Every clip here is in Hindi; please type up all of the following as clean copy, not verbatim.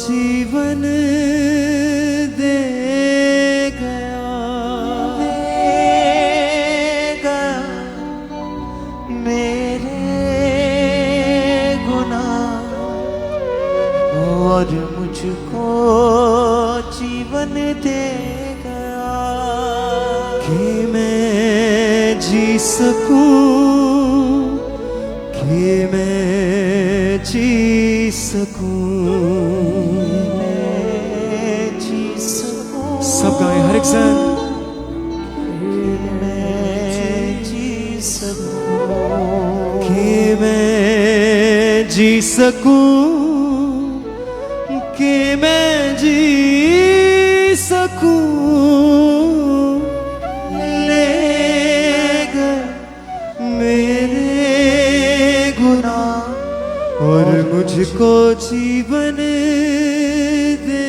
जीवन दे गया, मेरे गुनाह और मुझको जीवन दे गया कि मैं जी सकूं, कि मैं जी सकूं, मैं जी सकूं। सब गाएं हर एक जन। मैं जी सकूं, कि मैं जी सकूं, कि मैं जी सकूं। ले गए मेरे गुनाह और मुझको जीवन दे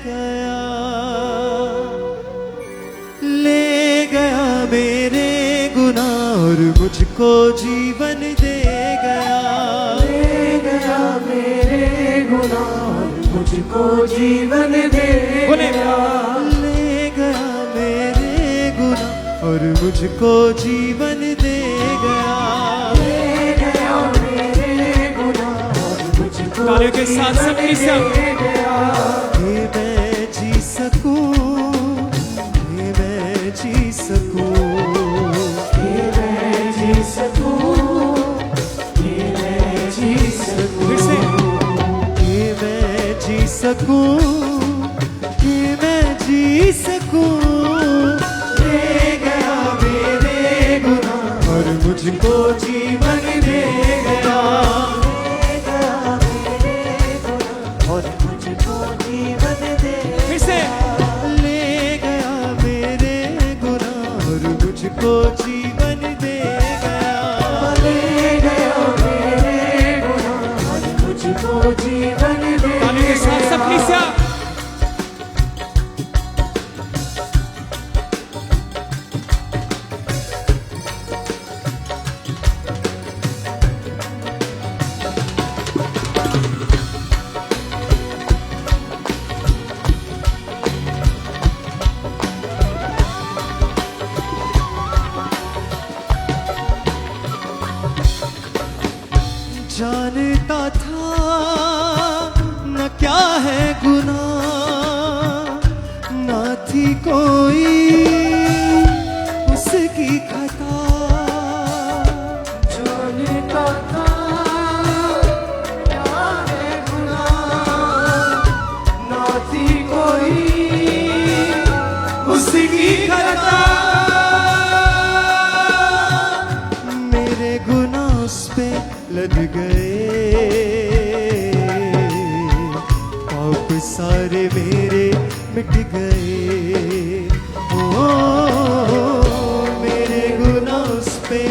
गया, ले गया मेरे गुनाह और मुझको जीवन दे गया, ले गया मेरे गुनाह और मुझको जीवन दे गया, ले गया मेरे गुनाह और मुझको जीवन दे गया, ले गया मेरे गुनाह और मुझको तालियों के साथ सब जीवन मिलकर दे गया। कि मैं जी सकूं, कि मैं जी सकूं, कि मैं जी सकूं, कि मैं जी सकूं, फिर से कि मैं जी सकूं, कि मैं जी सकूं। ले गया मेरे गुनाह और मुझको जीवन दे गया, ले गया मेरे गुनाह और मुझको जीवन दे फिर से ले गया मेरे गुनाह और मुझको जीवन दे गया, ले गया मेरे गुनाह और मुझको जीवन दे तालियों के साथ सब मिलकर जानता था न क्या है गुनाह, न थी कोई उसकी खता, जानता था क्या है गुनाह, ना थी कोई उसकी खता, मेरे गुनाह उस पे लद गए, पाप सारे मेरे मिट गए, ओ मेरे गुनाह उस पे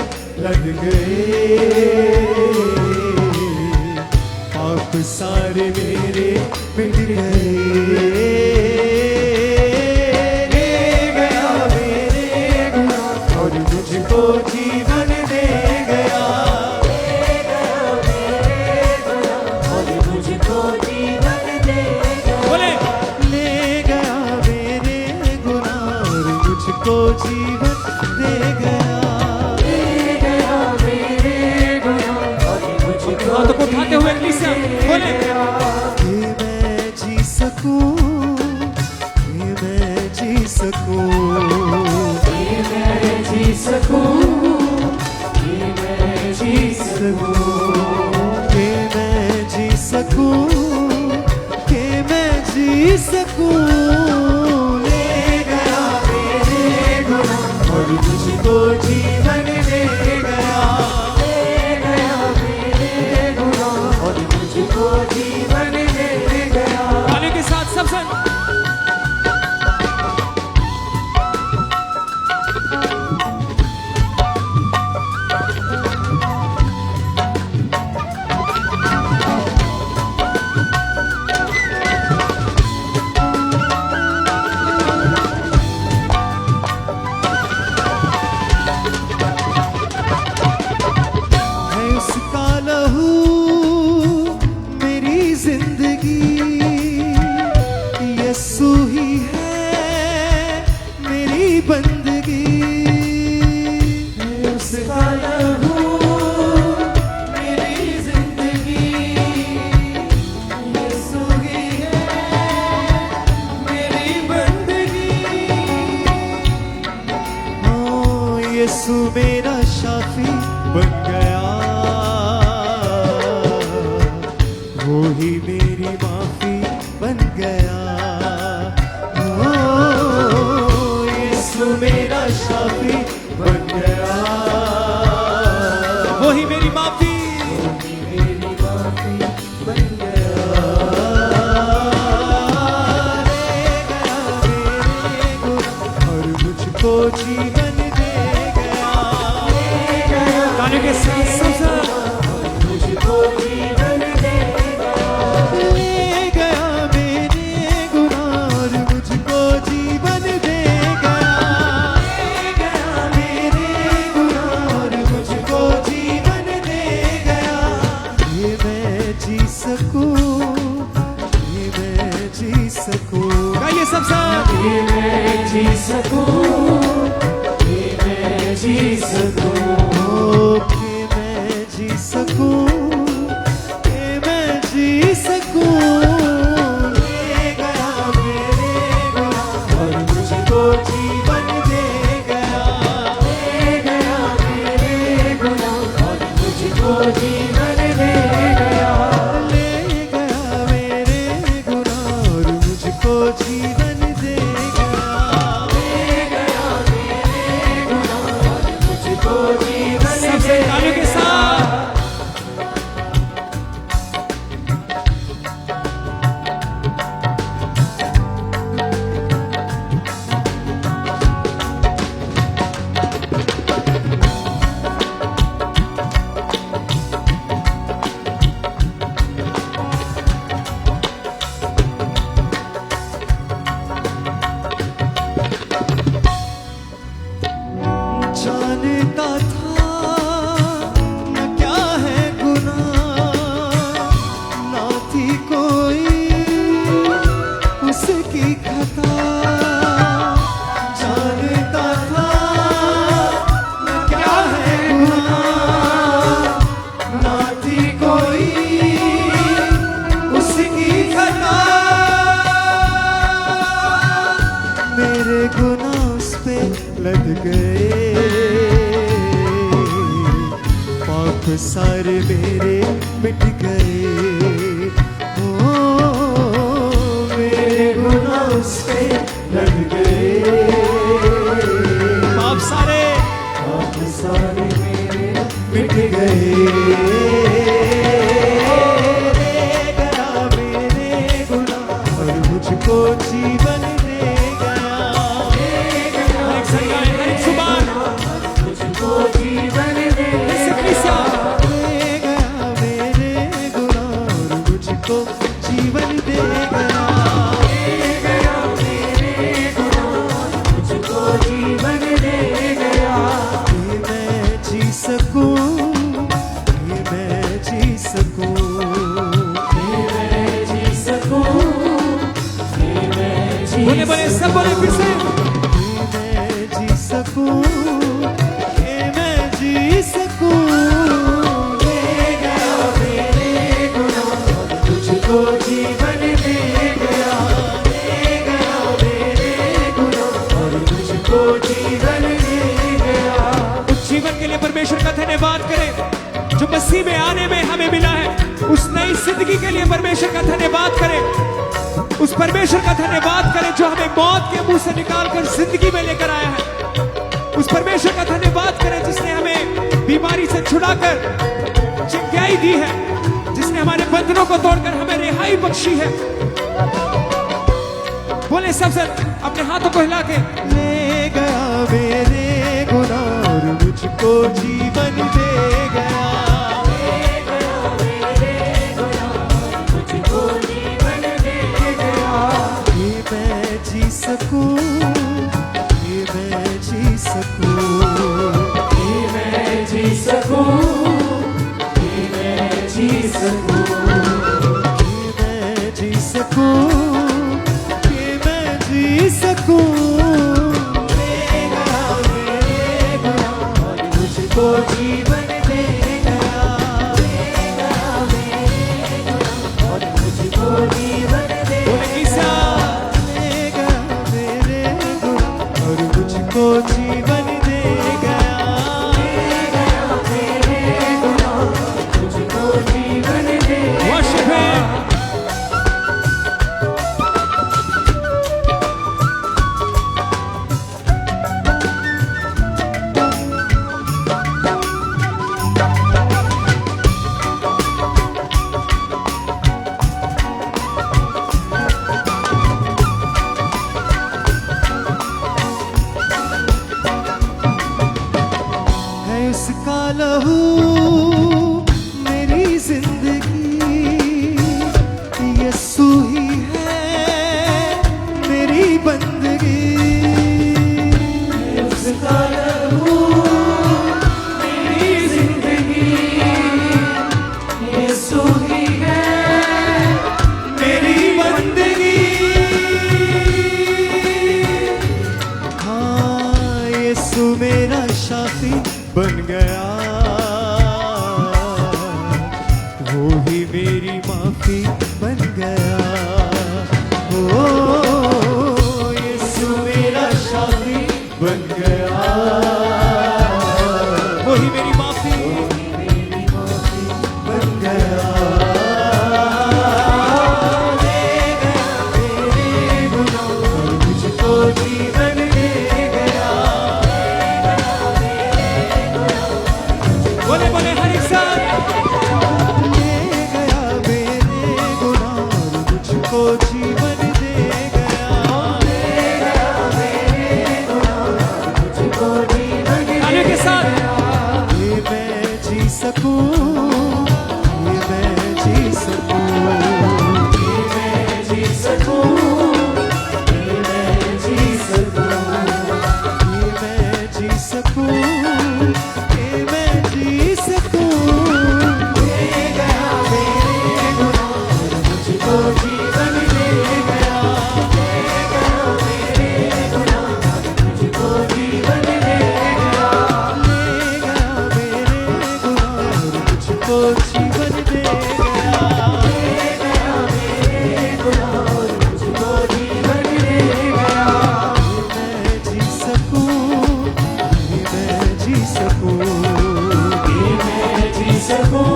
लद गए, पाप सारे मेरे मिट गए, ले गया मेरे गुनाह और मुझको जीवन दे गया, और मुझको जीवन दे गया, बोले ले गया मेरे गुनाह और मुझको जीवन दे गया, ले गया मेरे गुनाह और मुझको हाथों को उठाते हुए मिलकर बोले कि मैं जी सकूं, कि मैं जी सकूं, कि मैं जी सकूं, कि मैं जी सकूं, कि मैं जी सकूं, कि मैं जी सकूं। ले गया मेरे गुनाह और मुझको जीवन दे गया, ले गया मेरे गुनाह और मुझको जीवन दे गया, तालियों के साथ सब सन मेरी माफी बन गया। ओ यीशु मेरा शाफी बन गया। वही मेरी माफी, मेरी माफी बन गया। ले गया मेरे गुनाह और मुझको जीवन दे गया। तालियों के साथ सब मुझको जीवन दे गया। ले गया मेरे गुनाह और मुझको जीवन दे गया। ले गया मेरे गुनाह और मुझको जीवन दे गया। ये मैं जी सकूं, ये मैं जी सकूं। गाइए सब साथ। ये मैं जी सकूं, ये मैं जी सकूं। ओ कि मैं जी सकूं, कि मैं जी सकूं। ले गया मेरे गुनाह और मुझको जीवन दे गया। ले गया मेरे गुनाह और मुझको जीवन दे गया। ले गया मेरे गुनाह और मुझको जीवन दे गया। ले गया मेरे गुनाह और मुझको जीवन सबसे दे तालियों के गया। साथ। जानता था न क्या है गुनाह, ना थी कोई उसकी खता। जानता था न क्या है गुनाह, ना थी कोई उसकी खता। मेरे गुनाह उस पे लद गए, पाप सारे मेरे मिट गए। ओ मेरे गुनाह उस पे लद गए, आप सारे पाप सारे मेरे मिट गए। ले गया मेरे गुनाह और मुझको जीवन दे गया। एक संगाय, एक सुबान। मुझको जीवन दे ऐसे कलीसिया। ले गया मेरे गुनाह और मुझको जीवन दे गया। ले गया मेरे गुनाह और मुझको जीवन दे गया। ये मैं जी सकूं, ये मैं जी सकूं। ये मैं जी सकूं, ये मैं जी बोले बोले सब बोले फिर से। ये मैं जी सकूं, ये मैं जी सकूं। ले गया मेरे गुनाह और मुझको जीवन दे गया। ले गया मेरे गुनाह और मुझको जीवन दे गया। उस जीवन के लिए परमेश्वर का धन्यवाद करें जो मसीह में आने में हमें मिला है। उस नई जिंदगी के लिए परमेश्वर का धन्यवाद करें। उस परमेश्वर का धन्यवाद करें जो हमें मौत के मुंह से निकालकर जिंदगी में लेकर आया है। उस परमेश्वर का धन्यवाद करें जिसने हमें बीमारी से छुड़ाकर चिंगाई दी है, जिसने हमारे बंधनों को तोड़कर हमें रिहाई बख्शी है। बोले सबसे अपने हाथों को हिला के। ले गया मेरे गुनाह और मुझको जीवन दे गया। ले गया मेरे गुनाह और मुझको जीवन दे गया। ये मैं जी सकूं, ये मैं जी सकूं। ये मैं जी सकूं, ये मैं जी सकूं। ये मैं जी सकूं, ये मैं जी सकूं। ले गया मेरे गुनाह और मुझको जीवन दे गया। ले गया मेरे गुनाह और मुझको जीवन दे बोले ईसा। ले गया मेरे गुनाह और मुझको जीवन दे गया। ले गया मेरे गुनाह और मुझको जीवन दे Worship गया। him. बन गया, वो ही मेरी माफी बन गया। ओ यीशु मेरा शाफी बन गया, वो ही मेरी माफी बन गया। ले गया मेरे गुनाह और मुझको जीवन दे गया। बोले बोले हर एक साथ। ले गया मेरे गुनाह और मुझको जीवन दे गया। ले गया मेरे गुनाह और मुझको जीवन दे तालियों के साथ। ये मैं जी सकूं, ये मैं जी सकूं, ये मैं जी सकूं, ये मैं जी सकूं, ये मैं जी सकूं, ये मैं जी सकूं। ले गया मेरे गुनाह और मुझको जीवन दे गया। ले गया मेरे गुनाह और मुझको जीवन दे गया। ले गया मेरे गुनाह और मुझको जीवन दे गया। ले गया मेरे गुनाह और मुझको जीवन दे गया। ये मैं जी सकूं, ये मैं जी सकूं, ये मैं जी सकूं,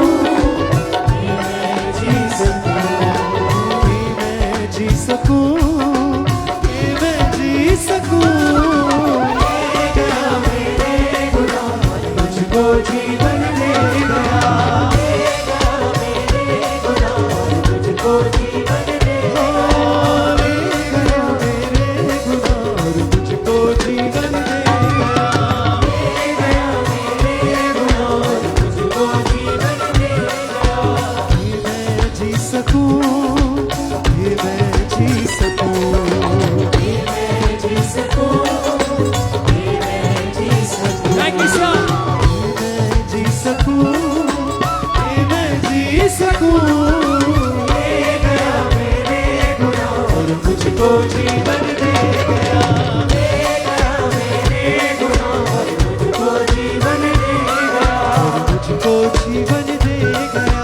ये मैं जी सकूं, ये मैं जी सकूं, ये मैं जी सकूं। ले गया मेरे गुनाह और मुझको जीवन दे गया। ले गया मेरे गुनाह और मुझको जीवन दे गया। ले गया मेरे गुनाह और मुझको जीवन दे गया। ले गया मेरे गुनाह और मुझको जीवन दे गया। ये मैं जी सकूं, ये मैं जी सकूं, ये मैं जी सकूं, ये मैं जी सकूं। Thank you sir. ये मैं जी सकूं, ये मैं जी सकूं। ले गया मेरे गुनाह और मुझको जीवन दे गया। ले गया मेरे गुनाह और मुझको जीवन दे गया। और मुझको जीवन दे गया,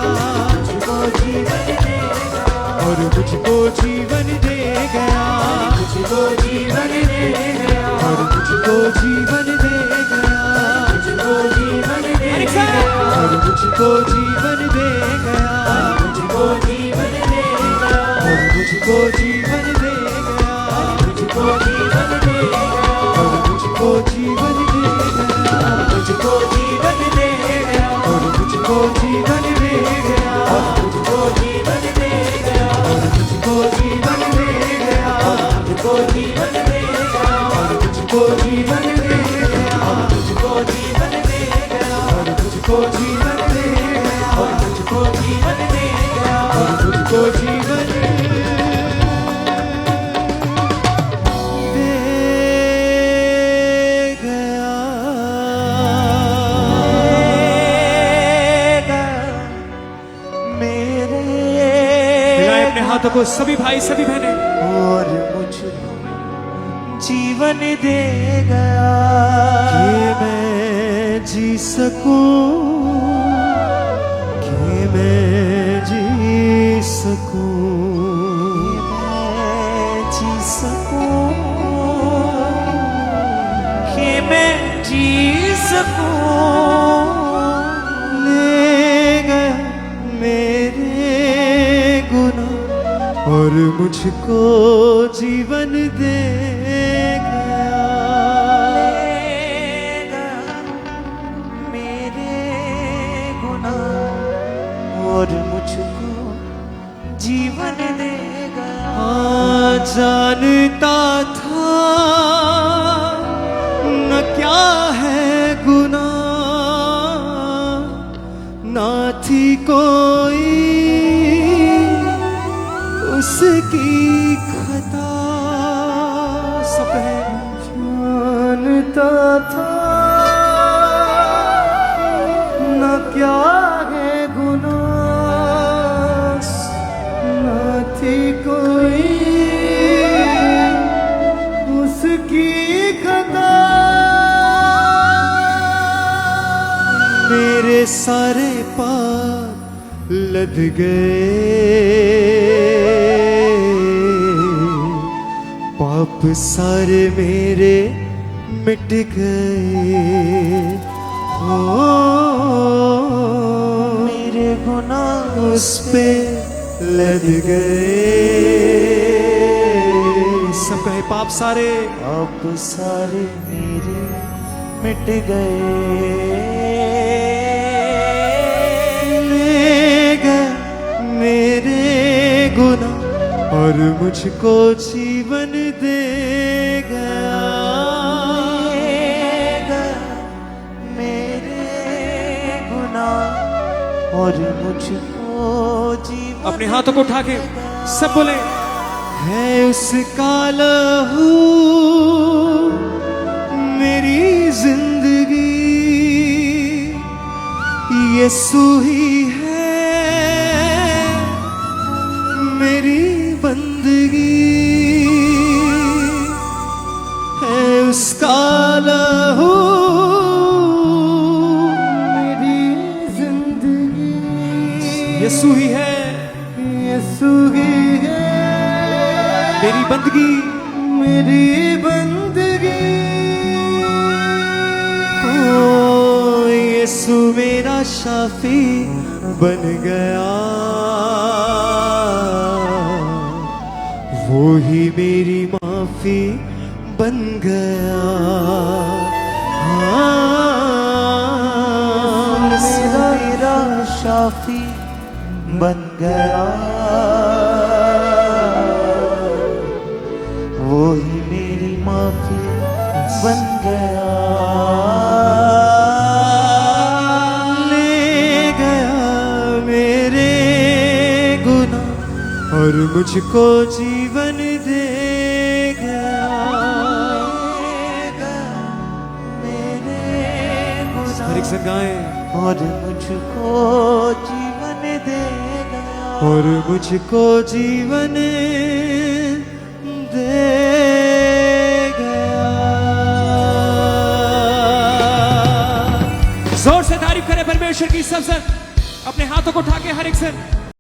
मुझको जीवन दे गया। और मुझको जीवन दे गया, मुझको जीवन दे गया। और मुझको जीवन दे गया, मुझको जीवन दे हर एक गया। साथ। और मुझको जीवन दे गया, मुझको जीवन दे गया। और मुझको जीवन दे गया, मुझको जीवन दे गया। और मुझको जीवन दे गया, मुझको जीवन दे गया। और मुझको जीवन दे गया, और मुझको जीवन दे गया। और मुझको जीवन दे गया, और मुझको जीवन दे गया। और मुझको जीवन दे गया, और मुझको जीवन दे गया। और मुझको जीवन दे गया, और मुझको जीवन दे गया। और मुझको जीवन दे मिलाएं अपने हाथों को सभी भाई सभी बहनें। और मुझको जीवन दे गया कि मैं जी सकूं, कि मैं जी सकूं, मैं जी सकूं, कि मैं जी सकूं। ले गया मेरे गुनाह और मुझको जीवन दे गया। ले गया मेरे गुनाह और मुझको जीवन दे गया। जानता था न क्या है गुनाह, ना थी कोई उसकी खता। सब है जानता था न क्या है गुनाह, न थी कोई उसकी खता। सारे पाप लद गए, पाप सारे मेरे मिट गए। हो मेरे गुनाह उस पे लद गए। सब कहे पाप सारे, पाप सारे मेरे मिट गए। ले गए मेरे गुनाह और मुझको जीवन दे गया। मेरे गुनाह और मुझको जीवन अपने हाथों को उठा के सब बोले, है उसका लहू मेरी जिंदगी, यीशु ही है मेरी बंदगी। है उसका लहू मेरी जिंदगी, यीशु ही है यीशु ही है मेरी बंदगी। मेरी बंदगी। ओ यीशु मेरा शाफी बन गया, वो ही मेरी माफी बन गया। हाँ, मेरा शाफी बन गया, वो ही मेरी माफी बन गया। ले गया मेरे गुनाह और मुझको जीवन दे गया। मेरे हर एक से गाएं, और मुझको जीवन दे गया। और मुझको जीवन दे गया। जोर से तारीफ करें परमेश्वर की। सब सर अपने हाथों को उठा के हर एक सर